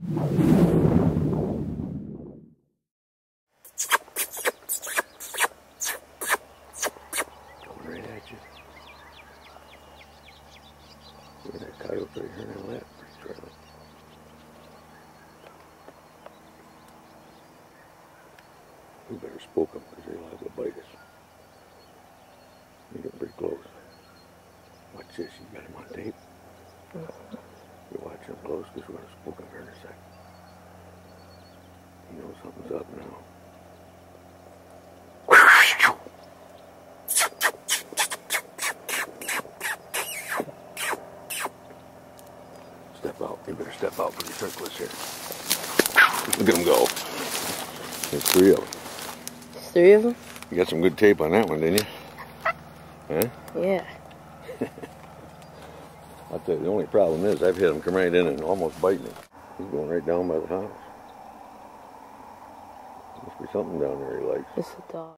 Coming right at you. Look at that coyote right here on that trail. We better spook them because they'll have to bite us. You're getting pretty close. Watch this, you got him on tape. You watch him close because we're going to spook him here in a sec. He knows something's up now. Step out. You better step out for the circlets here. Look at him go. There's 3 of them. 3 of them? You got some good tape on that one, didn't you? Huh? Yeah. I'll tell you, the only problem is I've hit him come right in and almost bite me. He's going right down by the house. Must be something down there he likes. It's a dog.